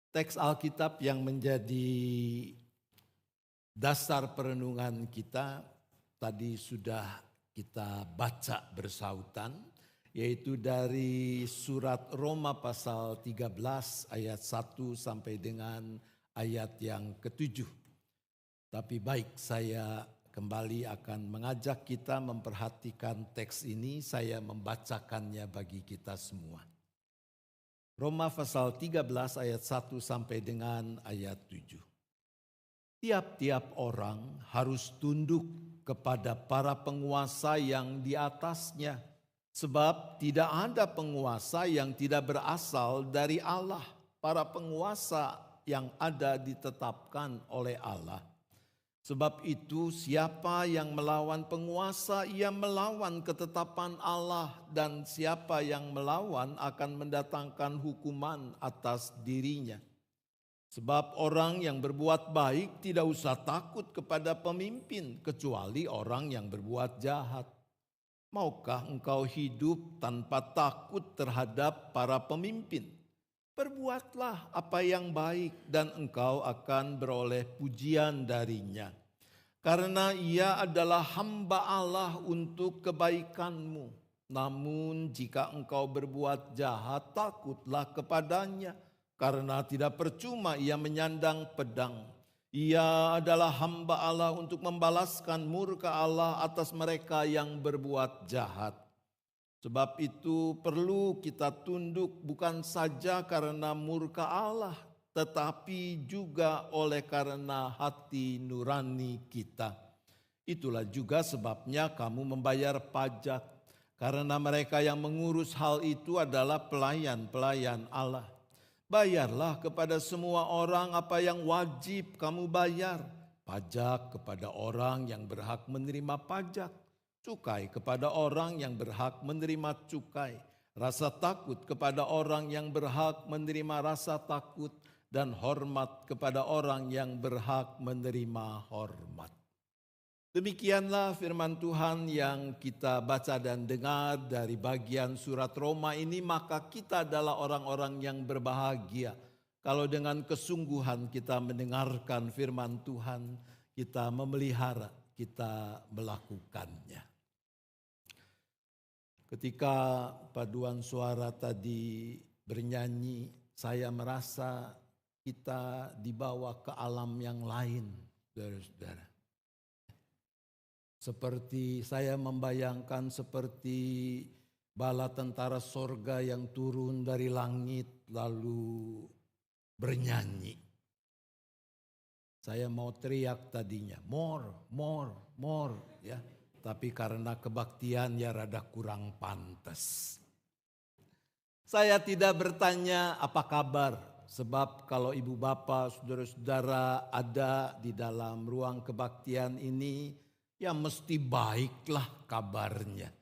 Teks Alkitab yang menjadi dasar perenungan kita tadi sudah kita baca bersautan, yaitu dari surat Roma pasal 13 ayat 1 sampai dengan ayat yang ke-7. Tapi baik, saya kembali akan mengajak kita memperhatikan teks ini, saya membacakannya bagi kita semua. Roma pasal 13 ayat 1 sampai dengan ayat 7. Tiap-tiap orang harus tunduk kepada para penguasa yang di atasnya, sebab tidak ada penguasa yang tidak berasal dari Allah. Para penguasa yang ada ditetapkan oleh Allah. Sebab itu siapa yang melawan penguasa, ia melawan ketetapan Allah, dan siapa yang melawan akan mendatangkan hukuman atas dirinya. Sebab orang yang berbuat baik tidak usah takut kepada pemimpin, kecuali orang yang berbuat jahat. Maukah engkau hidup tanpa takut terhadap para pemimpin? Perbuatlah apa yang baik dan engkau akan beroleh pujian darinya. Karena ia adalah hamba Allah untuk kebaikanmu. Namun jika engkau berbuat jahat, takutlah kepadanya. Karena tidak percuma ia menyandang pedang. Ia adalah hamba Allah untuk membalaskan murka Allah atas mereka yang berbuat jahat. Sebab itu perlu kita tunduk bukan saja karena murka Allah, tetapi juga oleh karena hati nurani kita. Itulah juga sebabnya kamu membayar pajak, karena mereka yang mengurus hal itu adalah pelayan-pelayan Allah. Bayarlah kepada semua orang apa yang wajib kamu bayar. Pajak kepada orang yang berhak menerima pajak. Cukai kepada orang yang berhak menerima cukai, rasa takut kepada orang yang berhak menerima rasa takut, dan hormat kepada orang yang berhak menerima hormat. Demikianlah firman Tuhan yang kita baca dan dengar dari bagian surat Roma ini, maka kita adalah orang-orang yang berbahagia kalau dengan kesungguhan kita mendengarkan firman Tuhan, kita memelihara, kita melakukannya. Ketika paduan suara tadi bernyanyi, saya merasa kita dibawa ke alam yang lain, saudara-saudara. Seperti saya membayangkan seperti bala tentara sorga yang turun dari langit lalu bernyanyi. Saya mau teriak tadinya, more, more, more, ya. Tapi karena kebaktian ya rada kurang pantas. Saya tidak bertanya apa kabar, sebab kalau ibu bapak, saudara-saudara ada di dalam ruang kebaktian ini, ya mesti baiklah kabarnya.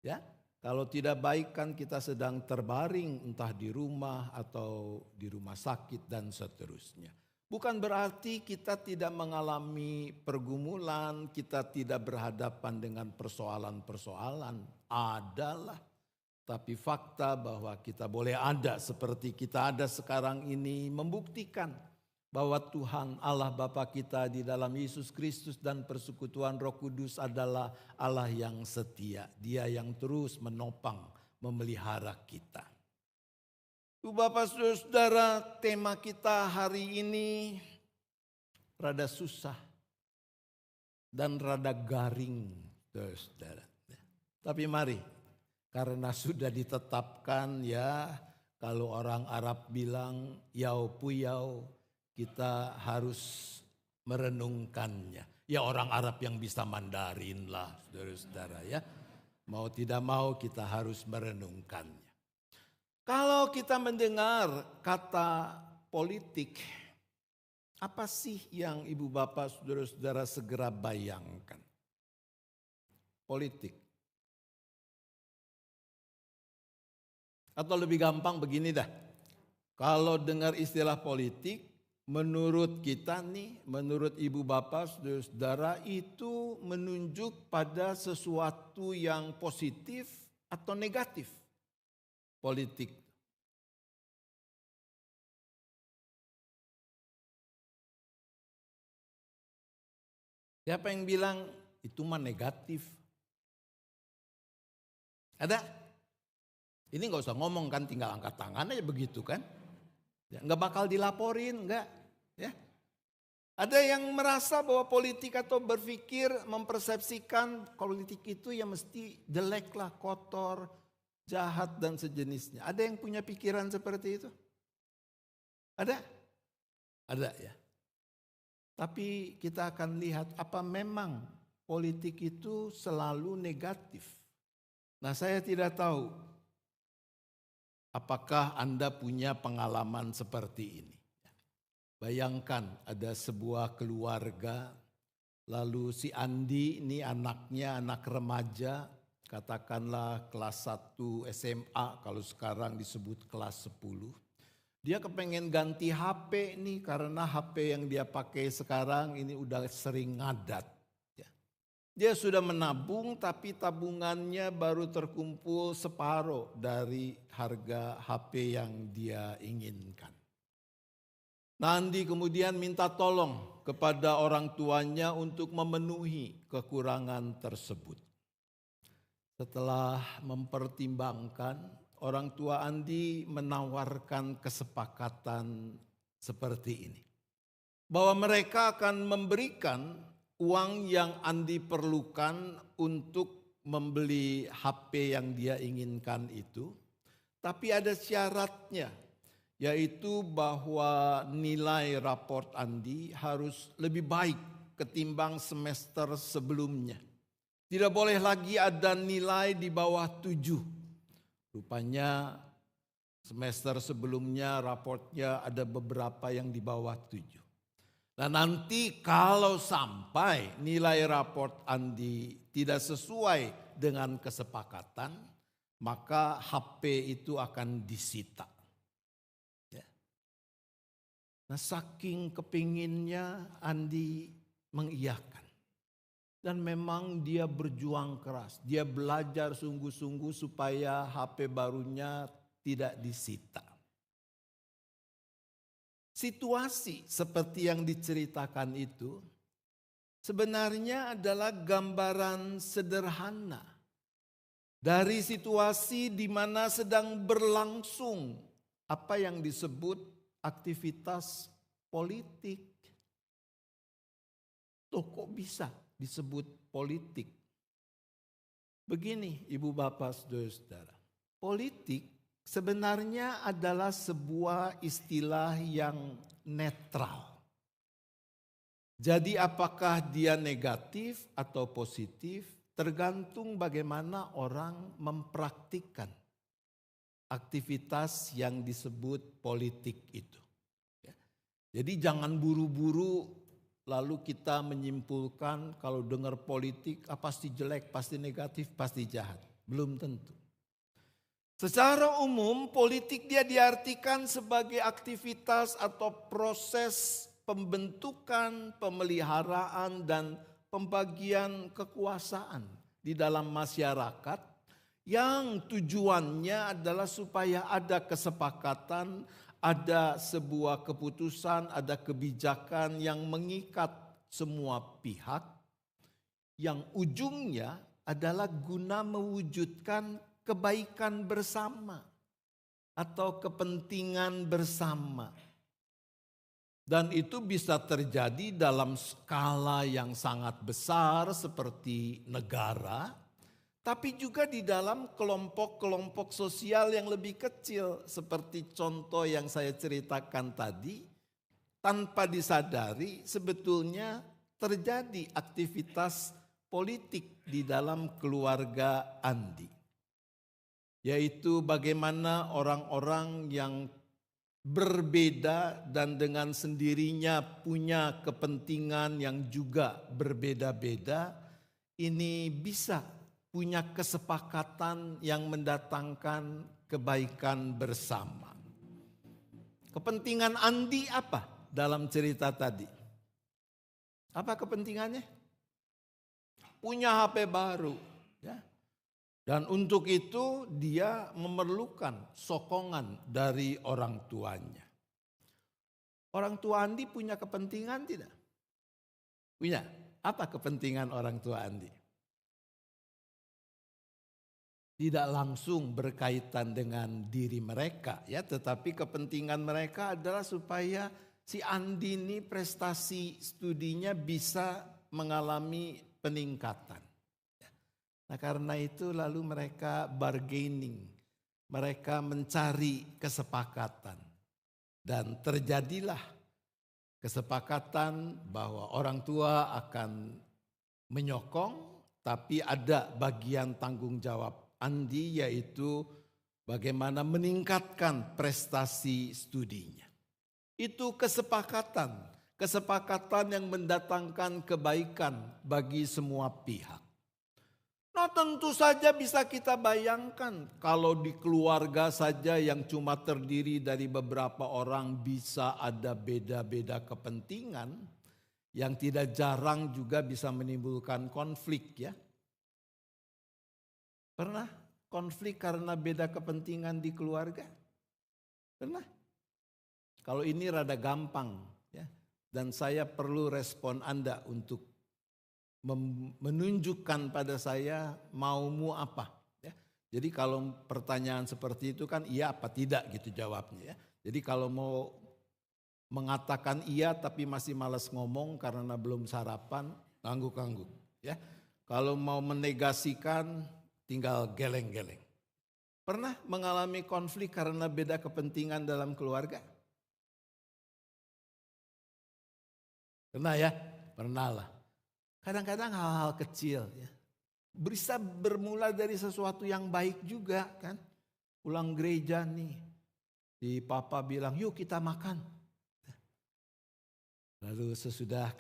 Ya, kalau tidak baik kan kita sedang terbaring entah di rumah atau di rumah sakit dan seterusnya. Bukan berarti kita tidak mengalami pergumulan, kita tidak berhadapan dengan persoalan-persoalan. Adalah. Tapi fakta bahwa kita boleh ada seperti kita ada sekarang ini membuktikan bahwa Tuhan Allah Bapa kita di dalam Yesus Kristus dan persekutuan Roh Kudus adalah Allah yang setia. Dia yang terus menopang, memelihara kita. Bapak saudara, tema kita hari ini rada susah dan rada garing, saudara. Tapi mari, karena sudah ditetapkan ya, kalau orang Arab bilang yau puyau, kita harus merenungkannya. Ya orang Arab yang bisa Mandarin lah, saudara-saudara ya. Mau tidak mau kita harus merenungkannya. Kalau kita mendengar kata politik, apa sih yang ibu bapak saudara-saudara segera bayangkan? Politik. Atau lebih gampang begini dah. Kalau dengar istilah politik, menurut kita nih, menurut ibu bapak saudara-saudara itu menunjuk pada sesuatu yang positif atau negatif. Politik. Siapa yang bilang itu mah negatif? Ada? Ini nggak usah ngomong kan, tinggal angkat tangan aja begitu kan. Ya, nggak bakal dilaporin, nggak. Ya. Ada yang merasa bahwa politik atau berpikir mempersepsikan politik itu ya mesti jelek lah, kotor, jahat dan sejenisnya. Ada yang punya pikiran seperti itu? Ada? Ada ya. Tapi kita akan lihat apa memang politik itu selalu negatif. Nah, saya tidak tahu apakah Anda punya pengalaman seperti ini. Bayangkan ada sebuah keluarga, lalu si Andi ini anaknya anak remaja, katakanlah kelas 1 SMA, kalau sekarang disebut kelas 10. Dia kepengen ganti HP nih karena HP yang dia pakai sekarang ini udah sering ngadat. Dia sudah menabung tapi tabungannya baru terkumpul separuh dari harga HP yang dia inginkan. Andi kemudian minta tolong kepada orang tuanya untuk memenuhi kekurangan tersebut. Setelah mempertimbangkan, orang tua Andi menawarkan kesepakatan seperti ini. Bahwa mereka akan memberikan uang yang Andi perlukan untuk membeli HP yang dia inginkan itu. Tapi ada syaratnya, yaitu bahwa nilai raport Andi harus lebih baik ketimbang semester sebelumnya. Tidak boleh lagi ada nilai di bawah 7. Rupanya semester sebelumnya raportnya ada beberapa yang di bawah 7. Nah, nanti kalau sampai nilai raport Andi tidak sesuai dengan kesepakatan, maka HP itu akan disita. Nah, saking kepinginnya Andi mengiyakan. Dan memang dia berjuang keras. Dia belajar sungguh-sungguh supaya HP barunya tidak disita. Situasi seperti yang diceritakan itu sebenarnya adalah gambaran sederhana dari situasi di mana sedang berlangsung apa yang disebut aktivitas politik. Kok bisa disebut politik? Begini Ibu Bapak Saudara-saudara. Politik sebenarnya adalah sebuah istilah yang netral. Jadi apakah dia negatif atau positif tergantung bagaimana orang mempraktikkan aktivitas yang disebut politik itu. Jadi jangan buru-buru lalu kita menyimpulkan kalau dengar politik pasti jelek, pasti negatif, pasti jahat. Belum tentu. Secara umum politik dia diartikan sebagai aktivitas atau proses pembentukan, pemeliharaan dan pembagian kekuasaan di dalam masyarakat yang tujuannya adalah supaya ada kesepakatan, ada sebuah keputusan, ada kebijakan yang mengikat semua pihak, yang ujungnya adalah guna mewujudkan kebaikan bersama atau kepentingan bersama. Dan itu bisa terjadi dalam skala yang sangat besar seperti negara, tapi juga di dalam kelompok-kelompok sosial yang lebih kecil seperti contoh yang saya ceritakan tadi. Tanpa disadari sebetulnya terjadi aktivitas politik di dalam keluarga Andi. Yaitu bagaimana orang-orang yang berbeda dan dengan sendirinya punya kepentingan yang juga berbeda-beda, ini bisa punya kesepakatan yang mendatangkan kebaikan bersama. Kepentingan Andi apa dalam cerita tadi? Apa kepentingannya? Punya HP baru. Ya. Dan untuk itu dia memerlukan sokongan dari orang tuanya. Orang tua Andi punya kepentingan tidak? Punya. Apa kepentingan orang tua Andi? Tidak langsung berkaitan dengan diri mereka ya, tetapi kepentingan mereka adalah supaya si Andi ini prestasi studinya bisa mengalami peningkatan. Nah karena itu lalu mereka bargaining, mereka mencari kesepakatan dan terjadilah kesepakatan bahwa orang tua akan menyokong, tapi ada bagian tanggung jawab Andi yaitu bagaimana meningkatkan prestasi studinya. Itu kesepakatan yang mendatangkan kebaikan bagi semua pihak. Nah tentu saja bisa kita bayangkan kalau di keluarga saja yang cuma terdiri dari beberapa orang bisa ada beda-beda kepentingan yang tidak jarang juga bisa menimbulkan konflik ya. Pernah konflik karena beda kepentingan di keluarga? Pernah? Kalau ini rada gampang ya. Dan saya perlu respon Anda untuk menunjukkan pada saya maumu apa. Ya. Jadi kalau pertanyaan seperti itu kan iya apa tidak gitu jawabnya ya. Jadi kalau mau mengatakan iya tapi masih malas ngomong karena belum sarapan, ngangguk-ngangguk ya. Kalau mau menegasikan tinggal geleng-geleng. Pernah mengalami konflik karena beda kepentingan dalam keluarga? Pernah ya? Pernah lah. Kadang-kadang hal-hal kecil ya. Bisa bermula dari sesuatu yang baik juga kan. Pulang gereja nih. Si papa bilang yuk kita makan. Lalu sesudah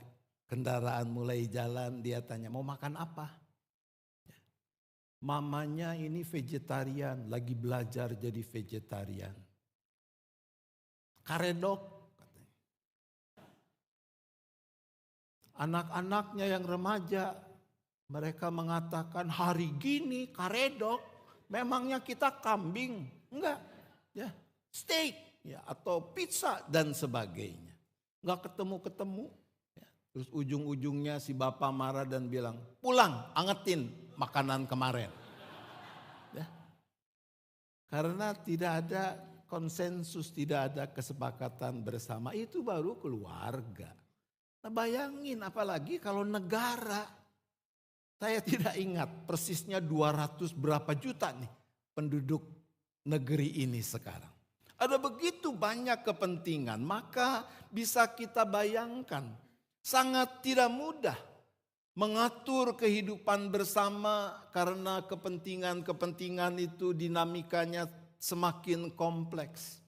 kendaraan mulai jalan dia tanya mau makan apa? Mamanya ini vegetarian, lagi belajar jadi vegetarian. Karedok. Anak-anaknya yang remaja, mereka mengatakan hari gini karedok, memangnya kita kambing? Enggak, ya steak ya, atau pizza dan sebagainya. Enggak ketemu-ketemu. Ya. Terus ujung-ujungnya si bapak marah dan bilang, pulang angetin makanan kemarin. Ya. Karena tidak ada konsensus, tidak ada kesepakatan bersama, itu baru keluarga. Nah bayangin apalagi kalau negara, saya tidak ingat persisnya 200 berapa juta nih penduduk negeri ini sekarang. Ada begitu banyak kepentingan, maka bisa kita bayangkan sangat tidak mudah mengatur kehidupan bersama karena kepentingan-kepentingan itu dinamikanya semakin kompleks.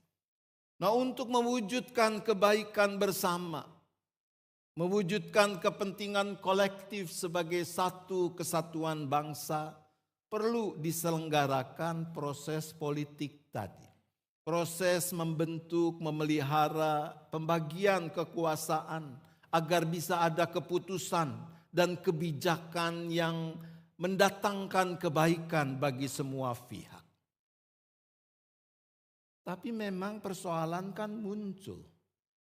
Nah untuk mewujudkan kebaikan bersama, mewujudkan kepentingan kolektif sebagai satu kesatuan bangsa, perlu diselenggarakan proses politik tadi. Proses membentuk, memelihara pembagian kekuasaan agar bisa ada keputusan dan kebijakan yang mendatangkan kebaikan bagi semua pihak. Tapi memang persoalan kan muncul.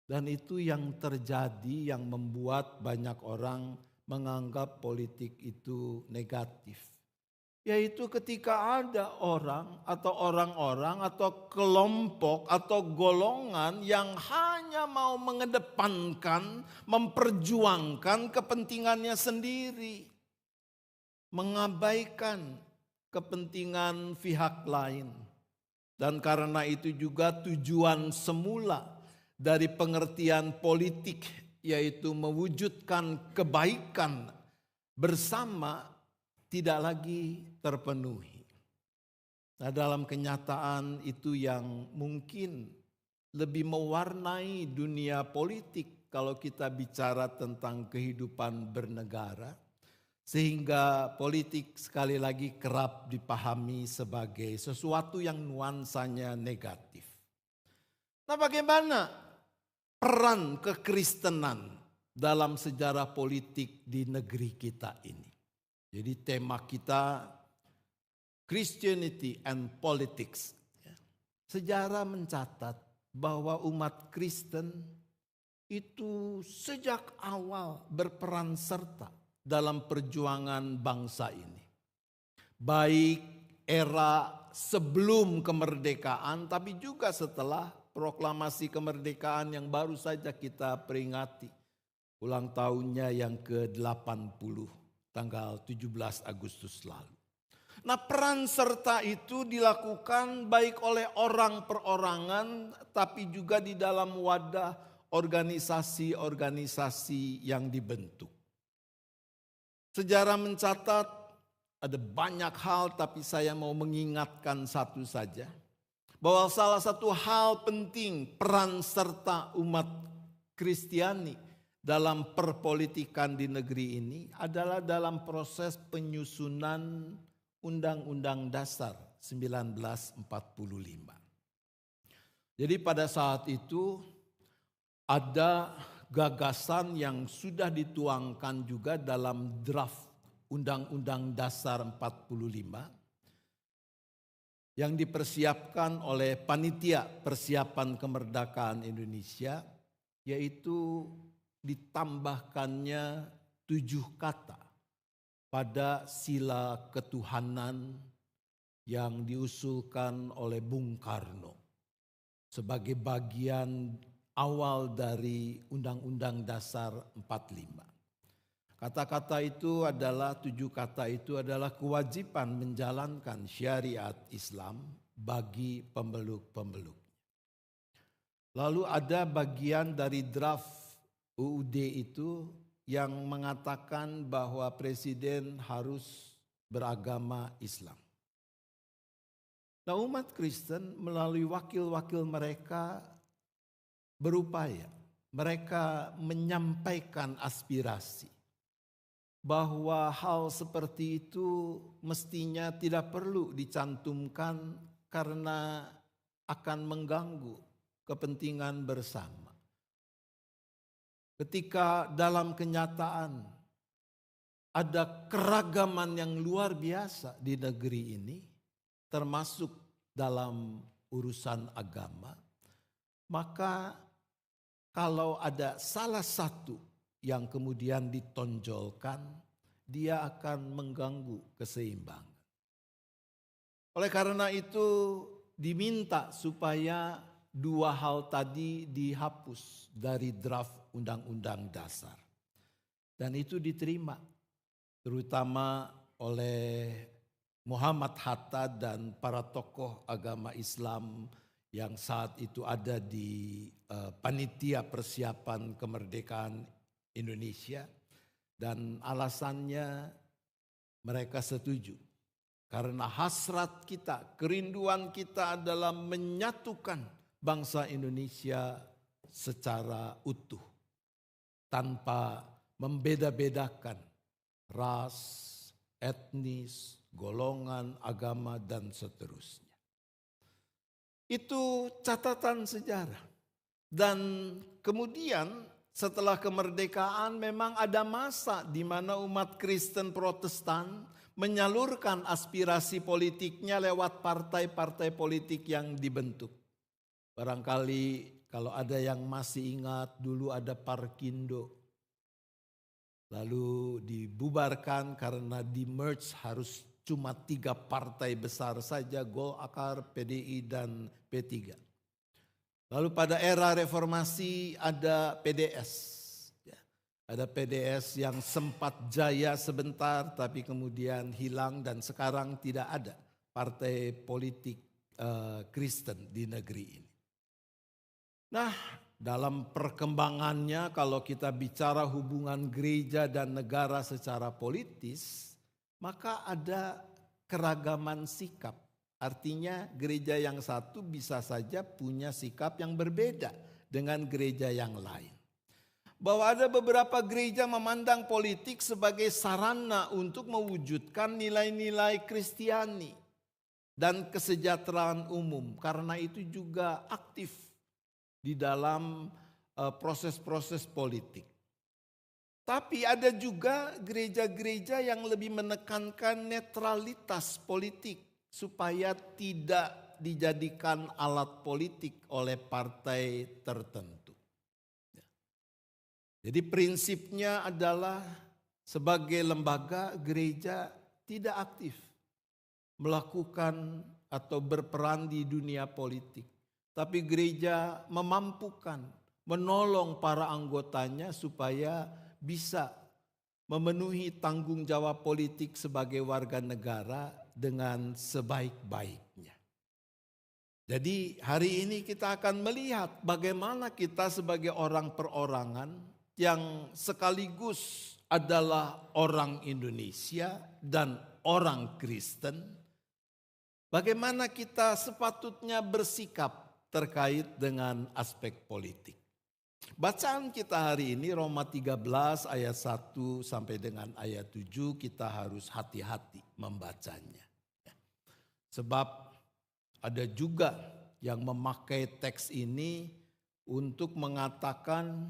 Dan itu yang terjadi yang membuat banyak orang menganggap politik itu negatif. Yaitu ketika ada orang atau orang-orang atau kelompok atau golongan yang hanya mau mengedepankan, memperjuangkan kepentingannya sendiri. Mengabaikan kepentingan pihak lain. Dan karena itu juga tujuan semula dari pengertian politik yaitu mewujudkan kebaikan bersama tidak lagi terpenuhi. Nah dalam kenyataan itu yang mungkin lebih mewarnai dunia politik kalau kita bicara tentang kehidupan bernegara. Sehingga politik sekali lagi kerap dipahami sebagai sesuatu yang nuansanya negatif. Nah bagaimana peran kekristenan dalam sejarah politik di negeri kita ini? Jadi tema kita Christianity and Politics. Sejarah mencatat bahwa umat Kristen itu sejak awal berperan serta dalam perjuangan bangsa ini. Baik era sebelum kemerdekaan, tapi juga setelah proklamasi kemerdekaan yang baru saja kita peringati. Ulang tahunnya yang ke-80, tanggal 17 Agustus lalu. Nah, peran serta itu dilakukan baik oleh orang perorangan, tapi juga di dalam wadah organisasi-organisasi yang dibentuk. Sejarah mencatat ada banyak hal, tapi saya mau mengingatkan satu saja. Bahwa salah satu hal penting peran serta umat Kristiani dalam perpolitikan di negeri ini adalah dalam proses penyusunan Undang-Undang Dasar 1945. Jadi pada saat itu ada gagasan yang sudah dituangkan juga dalam draft Undang-Undang Dasar 45 yang dipersiapkan oleh Panitia Persiapan Kemerdekaan Indonesia, yaitu ditambahkannya 7 kata pada sila ketuhanan yang diusulkan oleh Bung Karno sebagai bagian awal dari Undang-Undang Dasar 45. Kata-kata itu adalah, 7 kata itu adalah kewajiban menjalankan syariat Islam bagi pemeluk-pemeluk. Lalu ada bagian dari draft UUD itu yang mengatakan bahwa presiden harus beragama Islam. Nah, umat Kristen melalui wakil-wakil mereka berupaya, mereka menyampaikan aspirasi bahwa hal seperti itu mestinya tidak perlu dicantumkan karena akan mengganggu kepentingan bersama. Ketika dalam kenyataan ada keragaman yang luar biasa di negeri ini, termasuk dalam urusan agama, maka kalau ada salah satu yang kemudian ditonjolkan, dia akan mengganggu keseimbangan. Oleh karena itu diminta supaya 2 hal tadi dihapus dari draft Undang-Undang Dasar. Dan itu diterima terutama oleh Muhammad Hatta dan para tokoh agama Islam yang saat itu ada di Panitia Persiapan Kemerdekaan Indonesia. Dan alasannya mereka setuju. Karena hasrat kita, kerinduan kita adalah menyatukan bangsa Indonesia secara utuh, tanpa membeda-bedakan ras, etnis, golongan, agama, dan seterusnya. Itu catatan sejarah. Dan kemudian setelah kemerdekaan memang ada masa di mana umat Kristen Protestan menyalurkan aspirasi politiknya lewat partai-partai politik yang dibentuk. Barangkali kalau ada yang masih ingat, dulu ada Parkindo. Lalu dibubarkan karena di-merge harus cuma 3 partai besar saja, Golkar, PDI, dan P3. Lalu pada era reformasi ada PDS. Ada PDS yang sempat jaya sebentar tapi kemudian hilang dan sekarang tidak ada partai politik Kristen di negeri ini. Nah, dalam perkembangannya kalau kita bicara hubungan gereja dan negara secara politis, maka ada keragaman sikap. Artinya gereja yang satu bisa saja punya sikap yang berbeda dengan gereja yang lain. Bahwa ada beberapa gereja memandang politik sebagai sarana untuk mewujudkan nilai-nilai Kristiani dan kesejahteraan umum. Karena itu juga aktif di dalam proses-proses politik. Tapi ada juga gereja-gereja yang lebih menekankan netralitas politik supaya tidak dijadikan alat politik oleh partai tertentu. Jadi prinsipnya adalah sebagai lembaga gereja tidak aktif melakukan atau berperan di dunia politik. Tapi gereja memampukan, menolong para anggotanya supaya bisa memenuhi tanggung jawab politik sebagai warga negara dengan sebaik-baiknya. Jadi hari ini kita akan melihat bagaimana kita sebagai orang perorangan yang sekaligus adalah orang Indonesia dan orang Kristen, bagaimana kita sepatutnya bersikap terkait dengan aspek politik. Bacaan kita hari ini Roma 13 ayat 1 sampai dengan ayat 7, kita harus hati-hati membacanya. Sebab ada juga yang memakai teks ini untuk mengatakan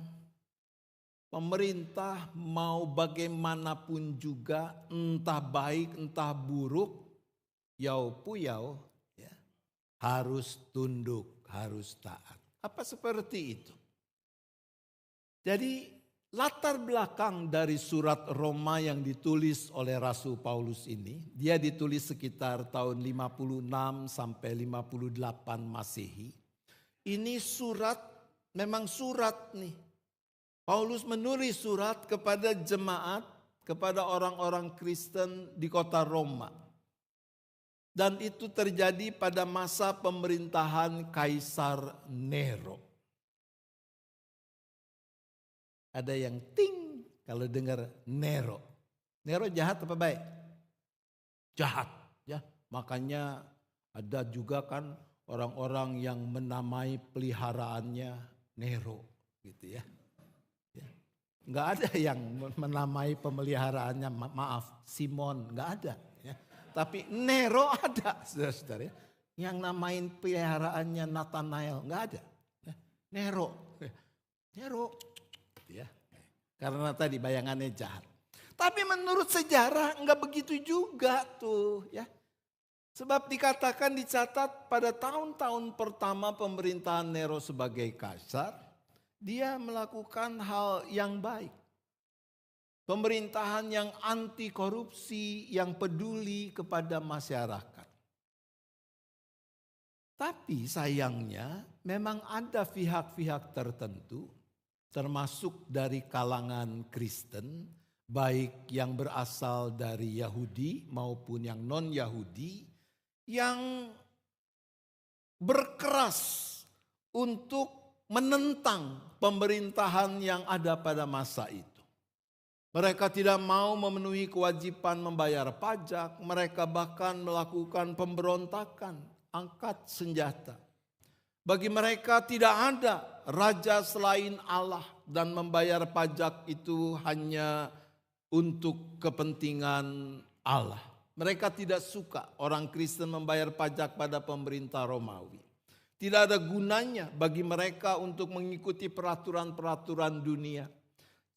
pemerintah mau bagaimanapun juga, entah baik entah buruk, yau puyau, ya, harus tunduk, harus taat. Apa seperti itu? Jadi latar belakang dari surat Roma yang ditulis oleh Rasul Paulus ini, dia ditulis sekitar tahun 56 sampai 58 Masehi. Ini surat, memang surat nih. Paulus menulis surat kepada jemaat, kepada orang-orang Kristen di kota Roma. Dan itu terjadi pada masa pemerintahan Kaisar Nero. Ada yang ting kalau dengar Nero. Nero jahat apa baik? Jahat, ya. Makanya ada juga kan orang-orang yang menamai peliharaannya Nero, gitu ya. Nggak ada yang menamai pemeliharaannya, maaf, Simon, nggak ada. Ya. Tapi Nero ada, saudara-saudara. Yang namain peliharaannya Nathanael, nggak ada. Ya. Nero, ya. Karena tadi bayangannya jahat. Tapi menurut sejarah nggak begitu juga tuh, ya. Sebab dikatakan dicatat pada tahun-tahun pertama pemerintahan Nero sebagai kaisar, dia melakukan hal yang baik. Pemerintahan yang anti korupsi, yang peduli kepada masyarakat. Tapi sayangnya memang ada pihak-pihak tertentu, termasuk dari kalangan Kristen, baik yang berasal dari Yahudi maupun yang non-Yahudi, yang berkeras untuk menentang pemerintahan yang ada pada masa itu. Mereka tidak mau memenuhi kewajiban membayar pajak, mereka bahkan melakukan pemberontakan, angkat senjata. Bagi mereka tidak ada raja selain Allah dan membayar pajak itu hanya untuk kepentingan Allah. Mereka tidak suka orang Kristen membayar pajak pada pemerintah Romawi. Tidak ada gunanya bagi mereka untuk mengikuti peraturan-peraturan dunia.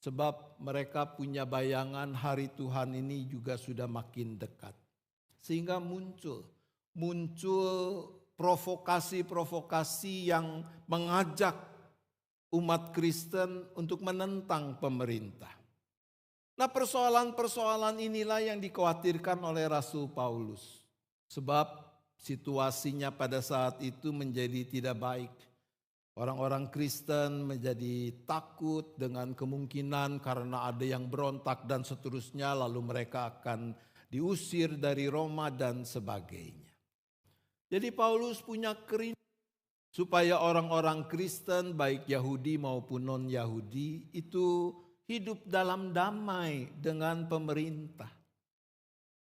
Sebab mereka punya bayangan hari Tuhan ini juga sudah makin dekat. Sehingga muncul provokasi-provokasi yang mengajak umat Kristen untuk menentang pemerintah. Nah, persoalan-persoalan inilah yang dikhawatirkan oleh Rasul Paulus. Sebab situasinya pada saat itu menjadi tidak baik. Orang-orang Kristen menjadi takut dengan kemungkinan karena ada yang berontak dan seterusnya, lalu mereka akan diusir dari Roma dan sebagainya. Jadi Paulus punya kerinduan supaya orang-orang Kristen baik Yahudi maupun non-Yahudi itu hidup dalam damai dengan pemerintah.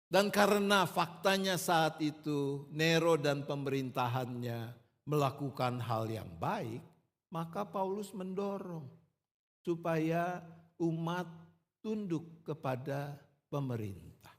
Dan karena faktanya saat itu Nero dan pemerintahannya melakukan hal yang baik, maka Paulus mendorong supaya umat tunduk kepada pemerintah.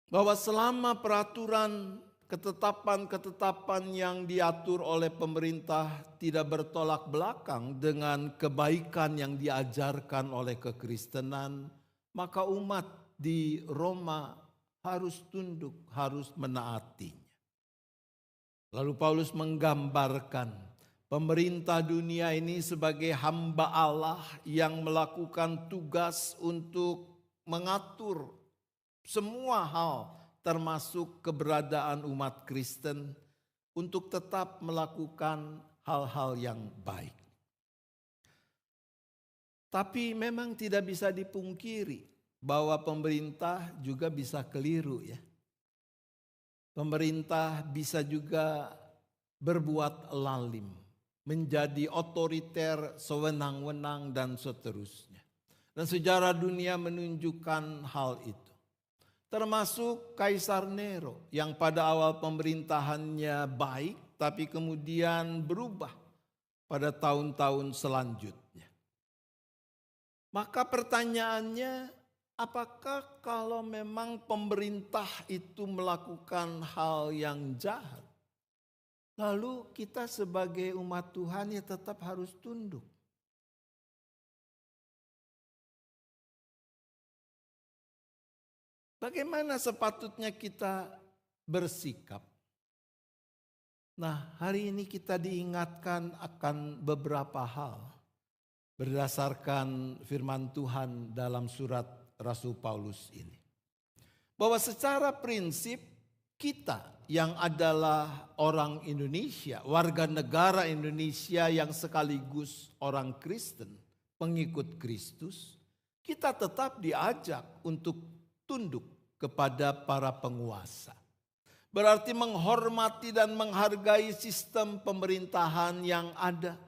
Bahwa selama peraturan ketetapan-ketetapan yang diatur oleh pemerintah tidak bertolak belakang dengan kebaikan yang diajarkan oleh kekristenan, maka umat di Roma harus tunduk, harus menaatinya. Lalu Paulus menggambarkan Pemerintah dunia ini sebagai hamba Allah yang melakukan tugas untuk mengatur semua hal termasuk keberadaan umat Kristen untuk tetap melakukan hal-hal yang baik. Tapi memang tidak bisa dipungkiri bahwa pemerintah juga bisa keliru ya. Pemerintah bisa juga berbuat lalim, menjadi otoriter, sewenang-wenang dan seterusnya. Dan sejarah dunia menunjukkan hal itu. Termasuk Kaisar Nero yang pada awal pemerintahannya baik tapi kemudian berubah pada tahun-tahun selanjutnya. Maka pertanyaannya, apakah kalau memang pemerintah itu melakukan hal yang jahat, lalu kita sebagai umat Tuhan ya tetap harus tunduk? Bagaimana sepatutnya kita bersikap? Nah, hari ini kita diingatkan akan beberapa hal berdasarkan firman Tuhan dalam surat Rasul Paulus ini. Bahwa secara prinsip kita yang adalah orang Indonesia, warga negara Indonesia yang sekaligus orang Kristen, pengikut Kristus, kita tetap diajak untuk tunduk kepada para penguasa. Berarti menghormati dan menghargai sistem pemerintahan yang ada.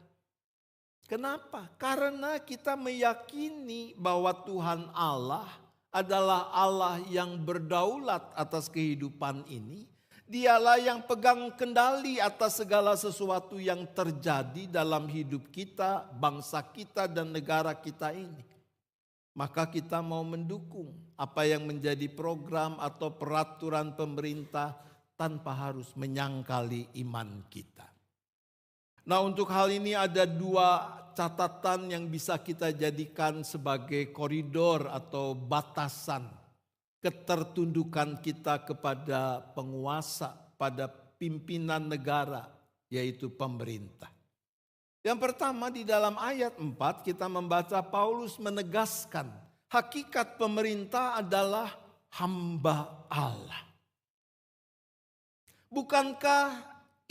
Kenapa? Karena kita meyakini bahwa Tuhan Allah adalah Allah yang berdaulat atas kehidupan ini. Dialah yang pegang kendali atas segala sesuatu yang terjadi dalam hidup kita, bangsa kita dan negara kita ini. Maka kita mau mendukung apa yang menjadi program atau peraturan pemerintah tanpa harus menyangkali iman kita. Nah, untuk hal ini ada dua catatan yang bisa kita jadikan sebagai koridor atau batasan ketertundukan kita kepada penguasa, pada pimpinan negara, yaitu pemerintah. Yang pertama, di dalam ayat 4 kita membaca Paulus menegaskan hakikat pemerintah adalah hamba Allah. Bukankah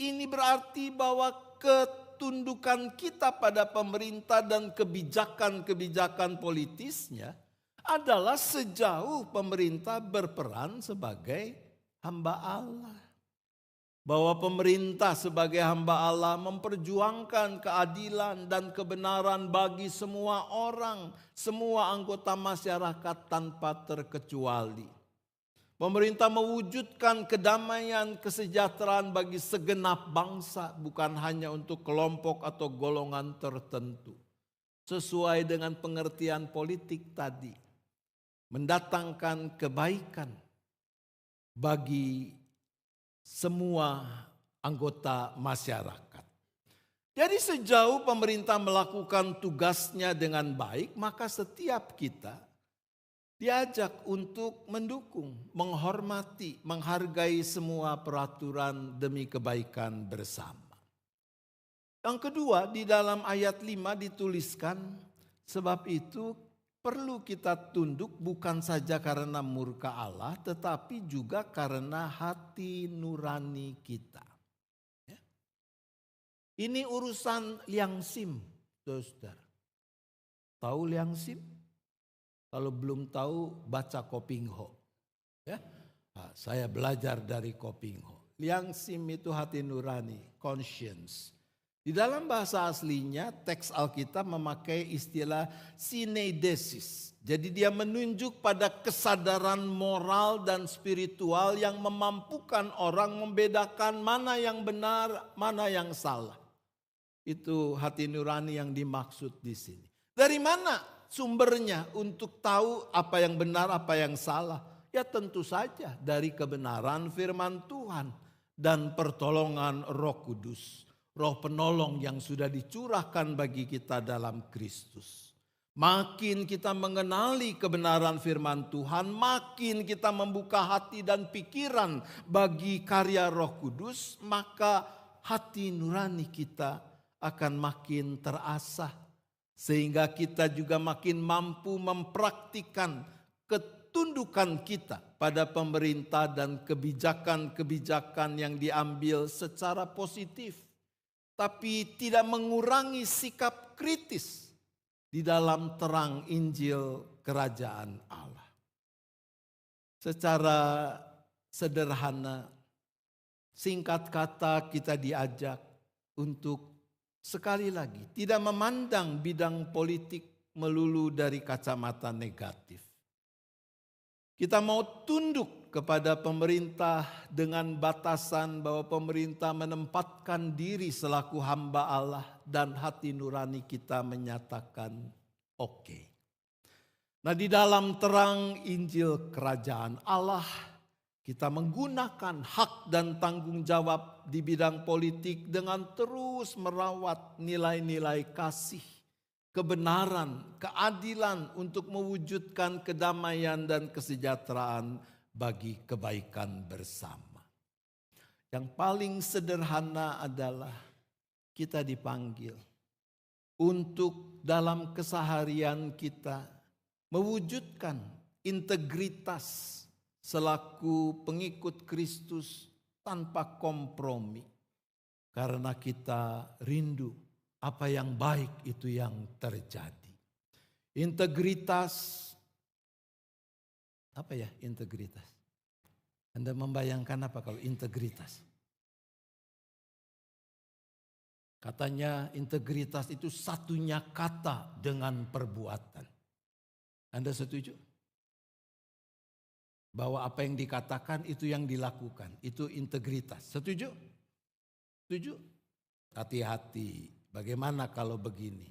ini berarti bahwa ketundukan kita pada pemerintah dan kebijakan-kebijakan politisnya adalah sejauh pemerintah berperan sebagai hamba Allah? Bahwa pemerintah sebagai hamba Allah memperjuangkan keadilan dan kebenaran bagi semua orang, semua anggota masyarakat tanpa terkecuali. Pemerintah mewujudkan kedamaian, kesejahteraan bagi segenap bangsa, bukan hanya untuk kelompok atau golongan tertentu. Sesuai dengan pengertian politik tadi, mendatangkan kebaikan bagi semua anggota masyarakat. Jadi sejauh pemerintah melakukan tugasnya dengan baik, maka setiap kita diajak untuk mendukung, menghormati, menghargai semua peraturan demi kebaikan bersama. Yang kedua, di dalam ayat 5 dituliskan, sebab itu perlu kita tunduk bukan saja karena murka Allah, tetapi juga karena hati nurani kita. Ya. Ini urusan liang sim, saudara. Tahu liang sim? Kalau belum tahu, baca Kopingho. Ya. Nah, saya belajar dari Kopingho. Liang sim itu hati nurani, conscience. Di dalam bahasa aslinya, teks Alkitab memakai istilah syneidesis. Jadi dia menunjuk pada kesadaran moral dan spiritual yang memampukan orang membedakan mana yang benar, mana yang salah. Itu hati nurani yang dimaksud di sini. Dari mana sumbernya untuk tahu apa yang benar, apa yang salah? Ya tentu saja dari kebenaran firman Tuhan dan pertolongan Roh Kudus. Roh penolong yang sudah dicurahkan bagi kita dalam Kristus. Makin kita mengenali kebenaran firman Tuhan, makin kita membuka hati dan pikiran bagi karya Roh Kudus, maka hati nurani kita akan makin terasah. Sehingga kita juga makin mampu mempraktikkan ketundukan kita pada pemerintah dan kebijakan-kebijakan yang diambil secara positif. Tapi tidak mengurangi sikap kritis di dalam terang Injil Kerajaan Allah. Secara sederhana, singkat kata kita diajak untuk sekali lagi tidak memandang bidang politik melulu dari kacamata negatif. Kita mau tunduk kepada pemerintah dengan batasan bahwa pemerintah menempatkan diri selaku hamba Allah dan hati nurani kita menyatakan oke. Nah, di dalam terang Injil Kerajaan Allah, kita menggunakan hak dan tanggung jawab di bidang politik dengan terus merawat nilai-nilai kasih, kebenaran, keadilan untuk mewujudkan kedamaian dan kesejahteraan bagi kebaikan bersama. Yang paling sederhana adalah kita dipanggil untuk dalam keseharian kita mewujudkan integritas selaku pengikut Kristus tanpa kompromi. Karena kita rindu apa yang baik itu yang terjadi. Integritas, apa ya integritas? Anda membayangkan apa kalau integritas? Katanya integritas itu satunya kata dengan perbuatan. Anda setuju? Bahwa apa yang dikatakan itu yang dilakukan. Itu integritas. Setuju? Setuju? Hati-hati. Bagaimana kalau begini?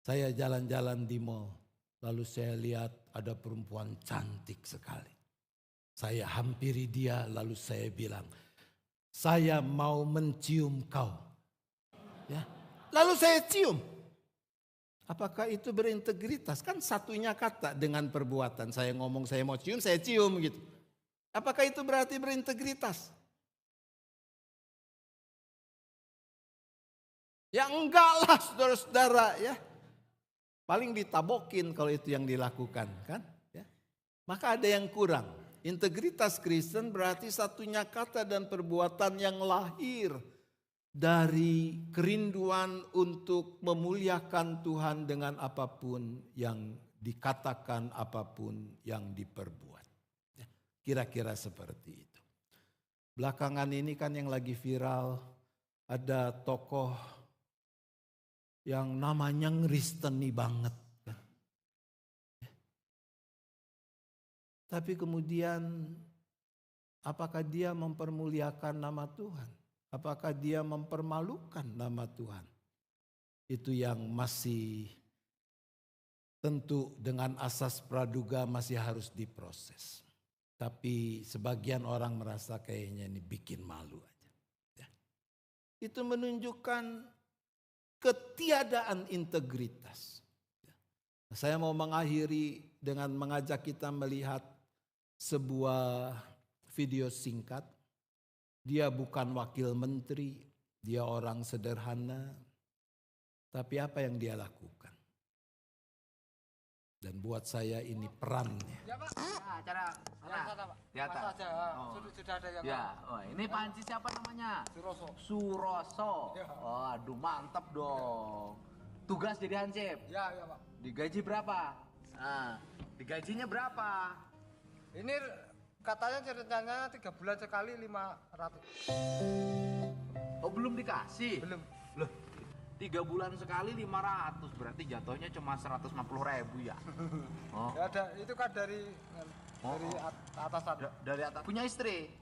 Saya jalan-jalan di mall. Lalu saya lihat ada perempuan cantik sekali. Saya hampiri dia lalu saya bilang, saya mau mencium kau. Ya. Lalu saya cium. Apakah itu berintegritas? Kan satunya kata dengan perbuatan. Saya ngomong saya mau cium, saya cium gitu. Apakah itu berarti berintegritas? Ya enggak lah saudara-saudara ya. Paling ditabokin kalau itu yang dilakukan kan. Ya. Maka ada yang kurang. Integritas Kristen berarti satunya kata dan perbuatan yang lahir dari kerinduan untuk memuliakan Tuhan dengan apapun yang dikatakan, apapun yang diperbuat. Kira-kira seperti itu. Belakangan ini kan yang lagi viral, ada tokoh yang namanya ngeristeni banget. Tapi kemudian apakah dia mempermuliakan nama Tuhan? Apakah dia mempermalukan nama Tuhan? Itu yang masih tentu dengan asas praduga masih harus diproses. Tapi sebagian orang merasa kayaknya ini bikin malu aja. Ya. Itu menunjukkan ketiadaan integritas. Ya. Saya mau mengakhiri dengan mengajak kita melihat sebuah video singkat. Dia bukan wakil menteri, dia orang sederhana. Tapi apa yang dia lakukan? Dan buat saya ini perannya. Ya Pak. Ya, acara sana. Pak. Di atas. Aja. Oh. Sudah ada ya Pak. Ya, oh, ini panci siapa namanya? Suroso. Suroso. Ya. Oh, aduh mantap dong. Tugas jadi hansip. Ya Pak. Digaji berapa? Nah, digajinya berapa? Ini katanya ceritanya 3 bulan sekali 500. Oh, belum dikasih? Belum. Loh, 3 bulan sekali 500, berarti jatuhnya cuma 150.000 ya? Oh. Ya ada itu kan dari atasan. Dari atas. Punya istri?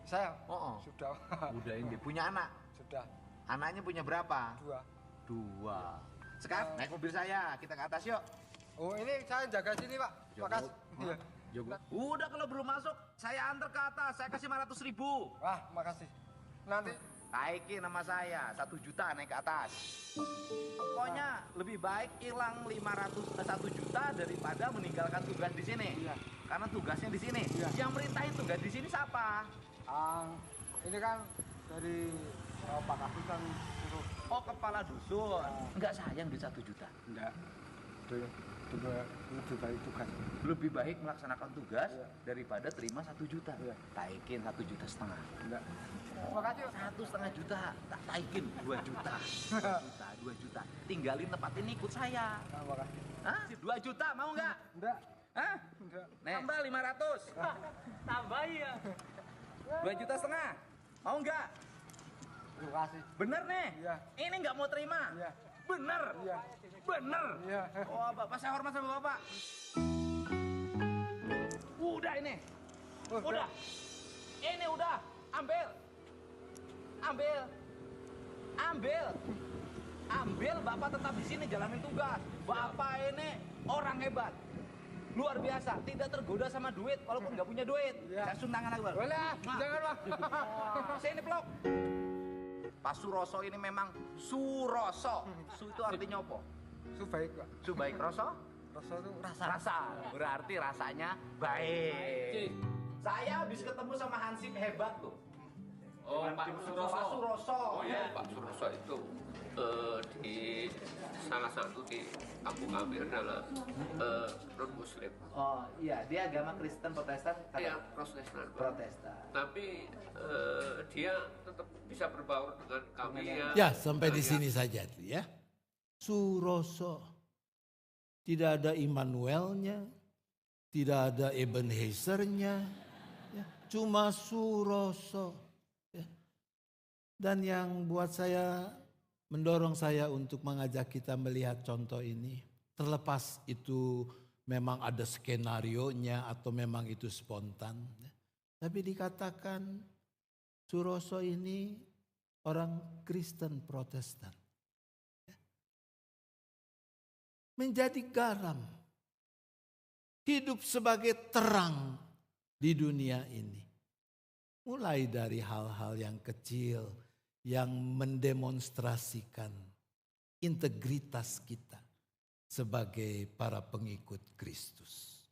Saya. Oh. Sudah. Udah ini. Punya anak? Sudah. Anaknya punya berapa? 2. 2. Sekarang naik mobil saya, kita ke atas yuk. Oh ini saya jaga sini Pak. Makasih. Iya. Udah kalau belum masuk, saya antar ke atas, saya kasih 500.000. Wah makasih. Nanti Naikin nama saya, 1 juta naik ke atas. Pokoknya lebih baik hilang 1 juta daripada meninggalkan tugas di sini. Iya. Karena tugasnya di sini. Iya. Yang merintahin tugas di sini siapa? ini kan Dari Pak Kasih kan suruh. Oh, kepala dusun. Enggak sayang duit 1 juta. Enggak. Lebih baik tugas. Lebih baik melaksanakan tugas Iya. daripada terima 1 juta. Iya. Taikin 1,5 juta. Enggak. Makasih. 1,5 juta. Tak taikin 2 juta. 2 juta. Tinggalin tempat ini ikut saya. Makasih. Hah? 2 juta mau nggak? Enggak. Hah? Enggak. Tambah 500. Tambah ya. 2,5 juta. Mau nggak? Terima kasih. Bener nih? Iya. Ini nggak mau terima? Iya. Bener? Iya. Bener? Iya. Oh, Bapak, saya hormat sama Bapak. Udah ini. Udah. Ini udah. Ambil. Ambil. Ambil. Ambil, Bapak tetap di sini jalanin tugas. Bapak ini orang hebat. Luar biasa, tidak tergoda sama duit walaupun nggak punya duit. Iya. Saya suntangan lagi, Bang. Boleh, jangan Pak. Sini, Plok. Pak Suroso ini memang Suroso. Su itu artinya apa? Su baik Pak. Su baik rasa? Rasa itu Rasa. Berarti rasanya baik. Saya habis ketemu sama Hansip hebat tuh. Oh, Pak Suroso. Pak Suroso. Oh ya, Pak Suroso itu di salah satu di kampung kami adalah non Muslim. Oh iya, dia agama Kristen Protestan. Iya, Protestan. Protestan. Tapi dia tetap bisa berbaur dengan kami ya. Ya, sampai di sini saja tuh ya. Suroso. Tidak ada Immanuelnya, tidak ada Ebenhezernya, ya, cuma Suroso. Ya. Dan yang buat saya, mendorong saya untuk mengajak kita melihat contoh ini. Terlepas itu memang ada skenarionya atau memang itu spontan. Ya. Tapi dikatakan Suroso ini orang Kristen Protestan. Menjadi garam. Hidup sebagai terang di dunia ini. Mulai dari hal-hal yang kecil yang mendemonstrasikan integritas kita sebagai para pengikut Kristus.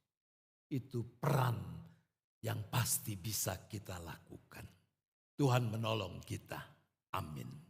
Itu peran yang pasti bisa kita lakukan. Tuhan menolong kita. Amin.